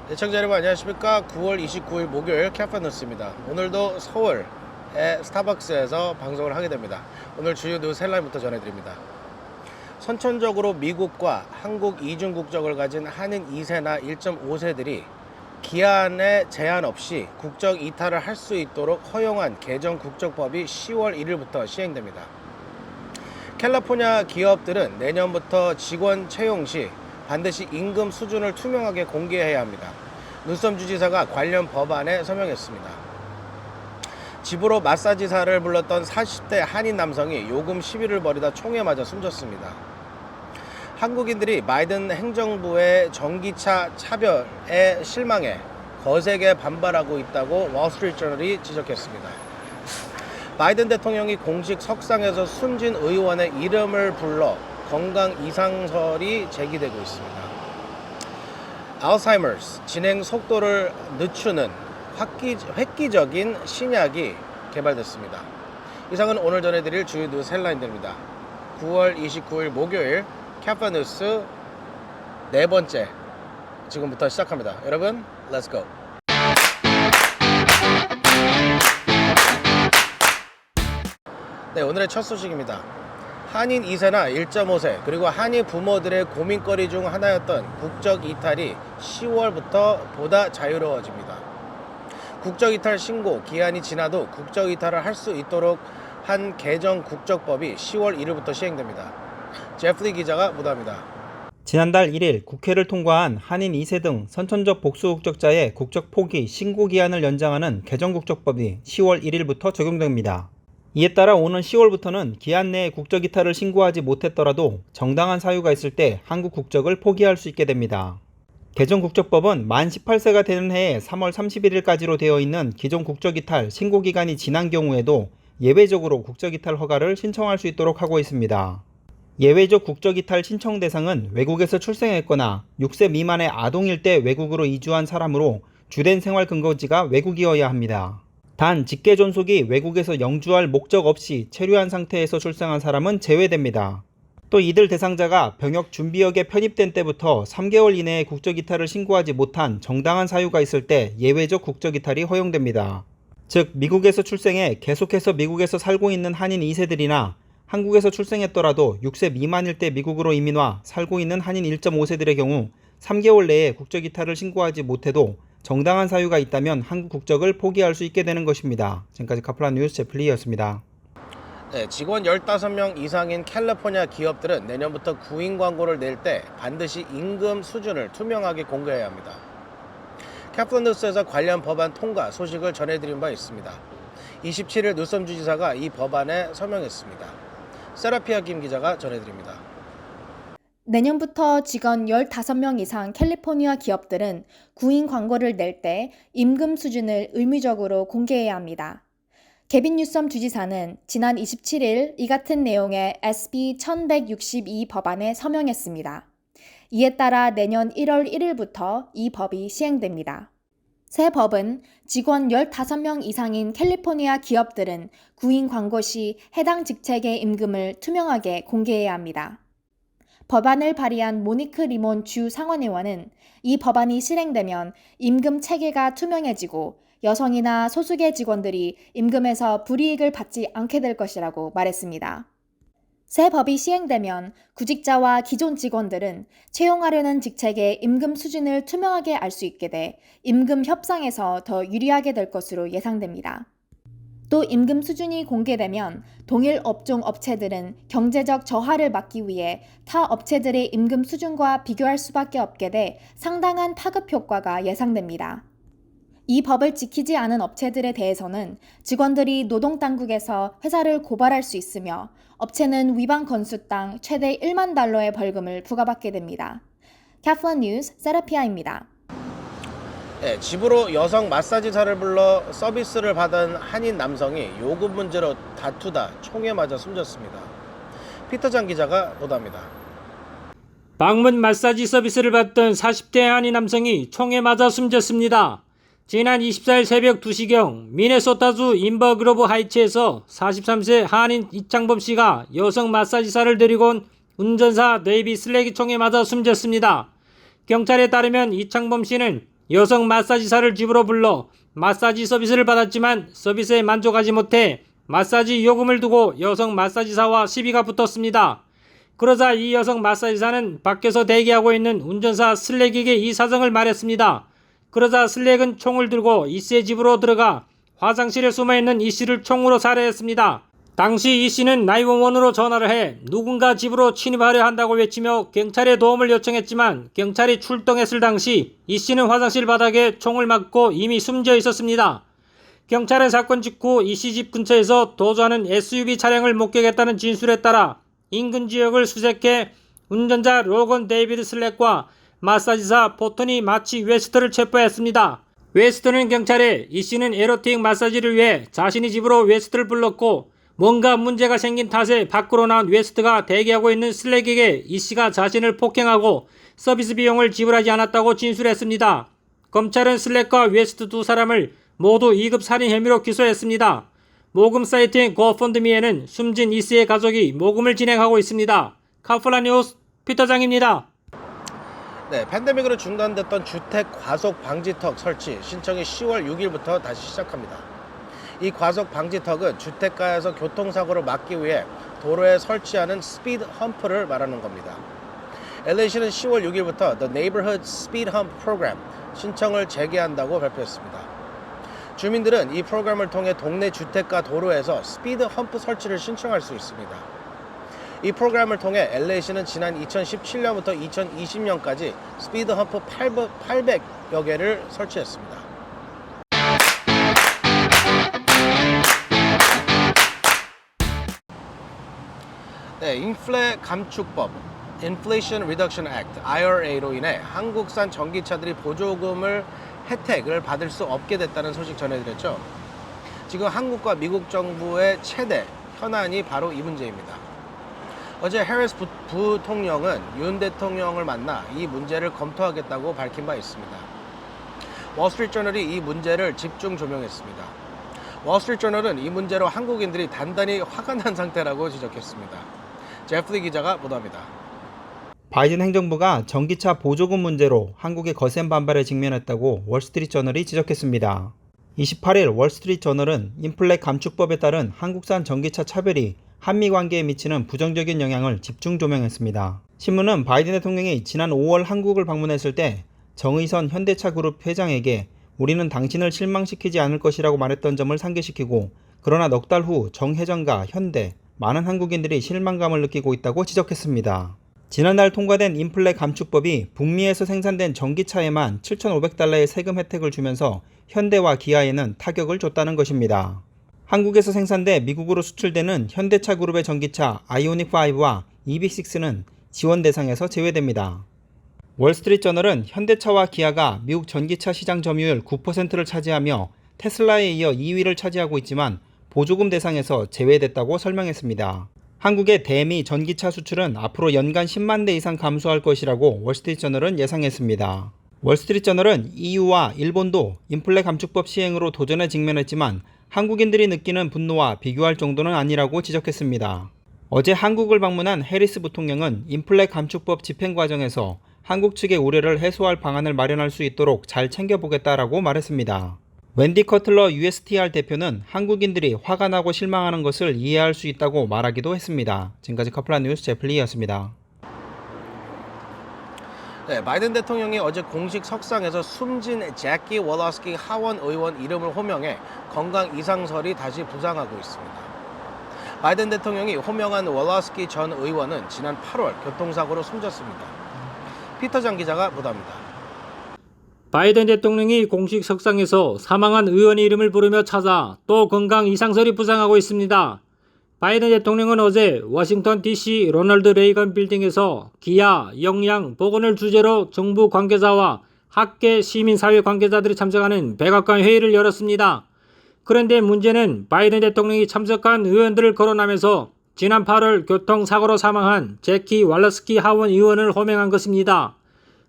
시청자 여러분 안녕하십니까. 9월 29일 목요일 캐파뉴스입니다. 오늘도 서울의 스타벅스에서 방송을 하게 됩니다. 오늘 주요 뉴스 헬라인부터 전해드립니다. 선천적으로 미국과 한국 이중 국적을 가진 한인 2세나 1.5세들이 기한에 제한 없이 국적 이탈을 할 수 있도록 허용한 개정 국적법이 10월 1일부터 시행됩니다. 캘리포니아 기업들은 내년부터 직원 채용 시 반드시 임금 수준을 투명하게 공개해야 합니다. 눈썸 주지사가 관련 법안에 서명했습니다. 집으로 마사지사를 불렀던 40대 한인 남성이 요금 시위를 벌이다 총에 맞아 숨졌습니다. 한국인들이 바이든 행정부의 전기차 차별에 실망해 거세게 반발하고 있다고 월스트리트저널이 지적했습니다. 바이든 대통령이 공식 석상에서 숨진 의원의 이름을 불러 건강 이상설이 제기되고 있습니다. 알츠하이머스 진행 속도를 늦추는 획기적인 신약이 개발됐습니다. 이상은 오늘 전해드릴 주요 뉴스 헬라인들입니다. 9월 29일 목요일 캐파뉴스 네 번째 지금부터 시작합니다. 여러분, 렛츠 고! 네, 오늘의 첫 소식입니다. 한인 2세나 1.5세 그리고 한인 부모들의 고민거리 중 하나였던 국적 이탈이 10월부터 보다 자유로워집니다. 국적 이탈 신고 기한이 지나도 국적 이탈을 할 수 있도록 한 개정 국적법이 10월 1일부터 시행됩니다. 제프리 기자가 보도합니다. 지난달 1일 국회를 통과한 한인 2세 등 선천적 복수 국적자의 국적 포기 신고 기한을 연장하는 개정 국적법이 10월 1일부터 적용됩니다. 이에 따라 오는 10월부터는 기한 내에 국적 이탈을 신고하지 못했더라도 정당한 사유가 있을 때 한국 국적을 포기할 수 있게 됩니다. 개정 국적법은 만 18세가 되는 해에 3월 31일까지로 되어 있는 기존 국적 이탈 신고 기간이 지난 경우에도 예외적으로 국적 이탈 허가를 신청할 수 있도록 하고 있습니다. 예외적 국적 이탈 신청 대상은 외국에서 출생했거나 6세 미만의 아동일 때 외국으로 이주한 사람으로 주된 생활 근거지가 외국이어야 합니다. 단 직계 존속이 외국에서 영주할 목적 없이 체류한 상태에서 출생한 사람은 제외됩니다. 또 이들 대상자가 병역 준비역에 편입된 때부터 3개월 이내에 국적 이탈을 신고하지 못한 정당한 사유가 있을 때 예외적 국적 이탈이 허용됩니다. 즉 미국에서 출생해 계속해서 미국에서 살고 있는 한인 2세들이나 한국에서 출생했더라도 6세 미만일 때 미국으로 이민와 살고 있는 한인 1.5세들의 경우 3개월 내에 국적 이탈을 신고하지 못해도 정당한 사유가 있다면 한국 국적을 포기할 수 있게 되는 것입니다. 지금까지 카플란 뉴스 제플리였습니다. 네, 직원 15명 이상인 캘리포니아 기업들은 내년부터 구인 광고를 낼 때 반드시 임금 수준을 투명하게 공개해야 합니다. 캐플란 뉴스에서 관련 법안 통과 소식을 전해드린 바 있습니다. 27일 눈썸 주지사가 이 법안에 서명했습니다. 세라피아 김 기자가 전해드립니다. 내년부터 직원 15명 이상 캘리포니아 기업들은 구인 광고를 낼 때 임금 수준을 의무적으로 공개해야 합니다. 개빈 뉴섬 주지사는 지난 27일 이 같은 내용의 SB 1162 법안에 서명했습니다. 이에 따라 내년 1월 1일부터 이 법이 시행됩니다. 새 법은 직원 15명 이상인 캘리포니아 기업들은 구인 광고 시 해당 직책의 임금을 투명하게 공개해야 합니다. 법안을 발의한 모니크 리몬 주 상원의원은 이 법안이 실행되면 임금 체계가 투명해지고 여성이나 소수계 직원들이 임금에서 불이익을 받지 않게 될 것이라고 말했습니다. 새 법이 시행되면 구직자와 기존 직원들은 채용하려는 직책의 임금 수준을 투명하게 알 수 있게 돼 임금 협상에서 더 유리하게 될 것으로 예상됩니다. 또 임금 수준이 공개되면 동일 업종 업체들은 경제적 저하를 막기 위해 타 업체들의 임금 수준과 비교할 수밖에 없게 돼 상당한 파급 효과가 예상됩니다. 이 법을 지키지 않은 업체들에 대해서는 직원들이 노동당국에서 회사를 고발할 수 있으며 업체는 위반 건수당 최대 1만 달러의 벌금을 부과받게 됩니다. 캐플란 뉴스 세라피아입니다. 네, 집으로 여성 마사지사를 불러 서비스를 받은 한인 남성이 요금 문제로 다투다 총에 맞아 숨졌습니다. 피터장 기자가 보도합니다. 방문 마사지 서비스를 받던 40대 한인 남성이 총에 맞아 숨졌습니다. 지난 24일 새벽 2시경 미네소타주 인버그로브 하이츠에서 43세 한인 이창범 씨가 여성 마사지사를 데리고 온 운전사 네이비 슬랙이 총에 맞아 숨졌습니다. 경찰에 따르면 이창범 씨는 여성 마사지사를 집으로 불러 마사지 서비스를 받았지만 서비스에 만족하지 못해 마사지 요금을 두고 여성 마사지사와 시비가 붙었습니다. 그러자 이 여성 마사지사는 밖에서 대기하고 있는 운전사 슬랙에게 이 사정을 말했습니다. 그러자 슬랙은 총을 들고 이 씨의 집으로 들어가 화장실에 숨어있는 이 씨를 총으로 살해했습니다. 당시 이 씨는 911으로 전화를 해 누군가 집으로 침입하려 한다고 외치며 경찰에 도움을 요청했지만 경찰이 출동했을 당시 이 씨는 화장실 바닥에 총을 맞고 이미 숨져 있었습니다. 경찰은 사건 직후 이 씨 집 근처에서 도주하는 SUV 차량을 목격했다는 진술에 따라 인근 지역을 수색해 운전자 로건 데이비드 슬랙과 마사지사 포토니 마치 웨스트를 체포했습니다. 웨스트는 경찰에 이 씨는 에로틱 마사지를 위해 자신이 집으로 웨스트를 불렀고 뭔가 문제가 생긴 탓에 밖으로 나온 웨스트가 대기하고 있는 슬랙에게 이 씨가 자신을 폭행하고 서비스 비용을 지불하지 않았다고 진술했습니다. 검찰은 슬랙과 웨스트 두 사람을 모두 2급 살인 혐의로 기소했습니다. 모금 사이트인 고펀드미에는 숨진 이 씨의 가족이 모금을 진행하고 있습니다. 카플라 뉴스 피터장입니다. 네, 팬데믹으로 중단됐던 주택 과속 방지턱 설치 신청이 10월 6일부터 다시 시작합니다. 이 과속 방지턱은 주택가에서 교통사고를 막기 위해 도로에 설치하는 스피드 험프를 말하는 겁니다. LA시는 10월 6일부터 The Neighborhood Speed Hump Program 신청을 재개한다고 발표했습니다. 주민들은 이 프로그램을 통해 동네 주택가 도로에서 스피드 험프 설치를 신청할 수 있습니다. 이 프로그램을 통해 LA시는 지난 2017년부터 2020년까지 스피드 험프 800여 개를 설치했습니다. 네, 인플레 감축법 Inflation Reduction Act IRA로 인해 한국산 전기차들이 보조금을 혜택을 받을 수 없게 됐다는 소식 전해드렸죠. 지금 한국과 미국 정부의 최대 현안이 바로 이 문제입니다. 어제 해리스 부통령은 윤 대통령을 만나 이 문제를 검토하겠다고 밝힌 바 있습니다. 월스트리트저널이 이 문제를 집중 조명했습니다. 월스트리트저널은 이 문제로 한국인들이 단단히 화가 난 상태라고 지적했습니다. 제프리 기자가 보도합니다. 바이든 행정부가 전기차 보조금 문제로 한국의 거센 반발에 직면했다고 월스트리트저널이 지적했습니다. 28일 월스트리트저널은 인플레 감축법에 따른 한국산 전기차 차별이 한미 관계에 미치는 부정적인 영향을 집중 조명했습니다. 신문은 바이든 대통령이 지난 5월 한국을 방문했을 때 정의선 현대차 그룹 회장에게 우리는 당신을 실망시키지 않을 것이라고 말했던 점을 상기시키고, 그러나 넉 달 후 정 회장과 현대, 많은 한국인들이 실망감을 느끼고 있다고 지적했습니다. 지난달 통과된 인플레 감축법이 북미에서 생산된 전기차에만 7,500달러의 세금 혜택을 주면서 현대와 기아에는 타격을 줬다는 것입니다. 한국에서 생산돼 미국으로 수출되는 현대차 그룹의 전기차 아이오닉5와 EV6는 지원 대상에서 제외됩니다. 월스트리트저널은 현대차와 기아가 미국 전기차 시장 점유율 9%를 차지하며 테슬라에 이어 2위를 차지하고 있지만 보조금 대상에서 제외됐다고 설명했습니다. 한국의 대미 전기차 수출은 앞으로 연간 10만 대 이상 감소할 것이라고 월스트리트저널은 예상했습니다. 월스트리트저널은 EU와 일본도 인플레 감축법 시행으로 도전에 직면했지만 한국인들이 느끼는 분노와 비교할 정도는 아니라고 지적했습니다. 어제 한국을 방문한 해리스 부통령은 인플레 감축법 집행 과정에서 한국 측의 우려를 해소할 방안을 마련할 수 있도록 잘 챙겨보겠다라고 말했습니다. 웬디 커틀러 USTR 대표는 한국인들이 화가 나고 실망하는 것을 이해할 수 있다고 말하기도 했습니다. 지금까지 커플라 뉴스 제플리였습니다. 네, 바이든 대통령이 어제 공식 석상에서 숨진 제키 월러스키 하원 의원 이름을 호명해 건강 이상설이 다시 부상하고 있습니다. 바이든 대통령이 호명한 월러스키 전 의원은 지난 8월 교통사고로 숨졌습니다. 피터장 기자가 보도합니다. 바이든 대통령이 공식 석상에서 사망한 의원의 이름을 부르며 찾아 또 건강 이상설이 부상하고 있습니다. 바이든 대통령은 어제 워싱턴 DC 로널드 레이건 빌딩에서 기아, 영양, 보건을 주제로 정부 관계자와 학계, 시민사회 관계자들이 참석하는 백악관 회의를 열었습니다. 그런데 문제는 바이든 대통령이 참석한 의원들을 거론하면서 지난 8월 교통사고로 사망한 제키 월러스키 하원 의원을 호명한 것입니다.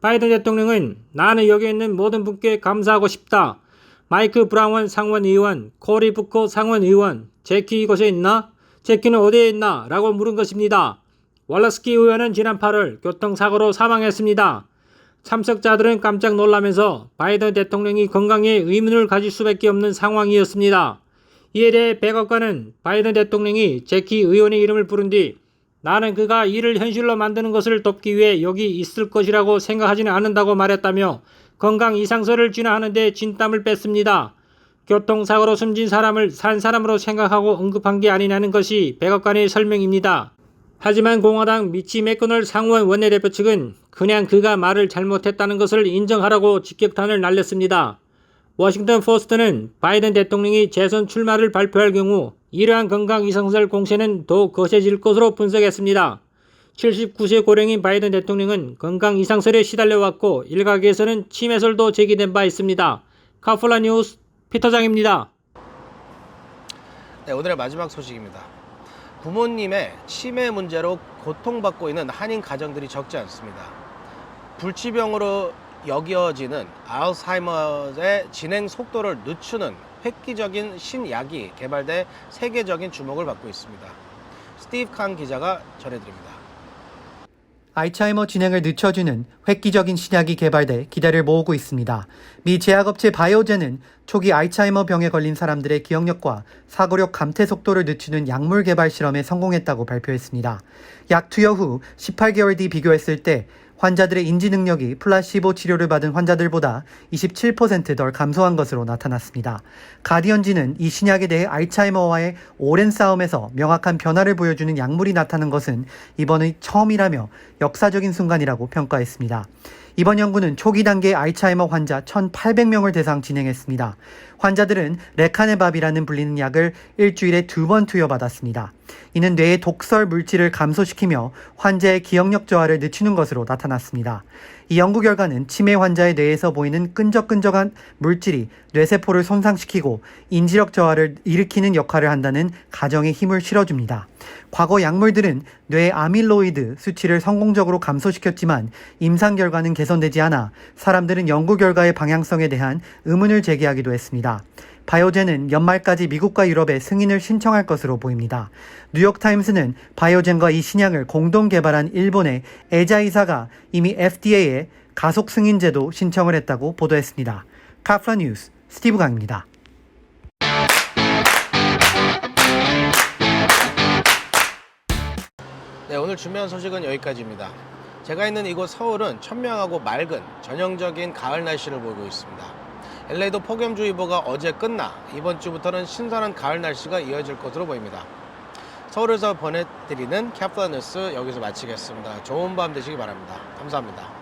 바이든 대통령은 나는 여기 있는 모든 분께 감사하고 싶다. 마이크 브라운 상원 의원, 코리 부코 상원 의원, 제키 이곳에 있나? 제키는 어디에 있나? 라고 물은 것입니다. 월러스키 의원은 지난 8월 교통사고로 사망했습니다. 참석자들은 깜짝 놀라면서 바이든 대통령이 건강에 의문을 가질 수밖에 없는 상황이었습니다. 이에 대해 백악관은 바이든 대통령이 제키 의원의 이름을 부른 뒤 나는 그가 이를 현실로 만드는 것을 돕기 위해 여기 있을 것이라고 생각하지는 않는다고 말했다며 건강 이상설을 진화하는 데 진땀을 뺐습니다. 교통사고로 숨진 사람을 산 사람으로 생각하고 언급한 게 아니냐는 것이 백악관의 설명입니다. 하지만 공화당 미치 맥코넬 상원 원내대표 측은 그냥 그가 말을 잘못했다는 것을 인정하라고 직격탄을 날렸습니다. 워싱턴 포스트는 바이든 대통령이 재선 출마를 발표할 경우 이러한 건강 이상설 공세는 더욱 거세질 것으로 분석했습니다. 79세 고령인 바이든 대통령은 건강 이상설에 시달려왔고 일각에서는 치매설도 제기된 바 있습니다. 카플라 뉴스 피터장입니다. 네, 오늘의 마지막 소식입니다. 부모님의 치매 문제로 고통받고 있는 한인 가정들이 적지 않습니다. 불치병으로 여겨지는 알츠하이머의 진행 속도를 늦추는 획기적인 신약이 개발돼 세계적인 주목을 받고 있습니다. 스티브 칸 기자가 전해드립니다. 알츠하이머 진행을 늦춰주는 획기적인 신약이 개발돼 기대를 모으고 있습니다. 미 제약업체 바이오젠은 초기 알츠하이머 병에 걸린 사람들의 기억력과 사고력 감퇴 속도를 늦추는 약물 개발 실험에 성공했다고 발표했습니다. 약 투여 후 18개월 뒤 비교했을 때 환자들의 인지 능력이 플라시보 치료를 받은 환자들보다 27% 덜 감소한 것으로 나타났습니다. 가디언지는 이 신약에 대해 알츠하이머와의 오랜 싸움에서 명확한 변화를 보여주는 약물이 나타난 것은 이번의 처음이라며 역사적인 순간이라고 평가했습니다. 이번 연구는 초기 단계 알츠하이머 환자 1,800명을 대상 진행했습니다. 환자들은 레카네밥이라는 불리는 약을 일주일에 2번 투여받았습니다. 이는 뇌의 독설 물질을 감소시키며 환자의 기억력 저하를 늦추는 것으로 나타났습니다. 이 연구 결과는 치매 환자의 뇌에서 보이는 끈적끈적한 물질이 뇌세포를 손상시키고 인지력 저하를 일으키는 역할을 한다는 가정에 힘을 실어줍니다. 과거 약물들은 뇌 아밀로이드 수치를 성공적으로 감소시켰지만 임상 결과는 개선되지 않아 사람들은 연구 결과의 방향성에 대한 의문을 제기하기도 했습니다. 바이오젠은 연말까지 미국과 유럽에 승인을 신청할 것으로 보입니다. 뉴욕타임스는 바이오젠과 이 신약을 공동 개발한 일본의 에자이사가 이미 FDA에 가속 승인제도 신청을 했다고 보도했습니다. 카플라 뉴스 스티브 강입니다. 네, 오늘 준비한 소식은 여기까지입니다. 제가 있는 이곳 서울은 천명하고 맑은 전형적인 가을 날씨를 보이고 있습니다. LA도 폭염주의보가 어제 끝나 이번 주부터는 신선한 가을 날씨가 이어질 것으로 보입니다. 서울에서 보내드리는 카플라 뉴스 여기서 마치겠습니다. 좋은 밤 되시기 바랍니다. 감사합니다.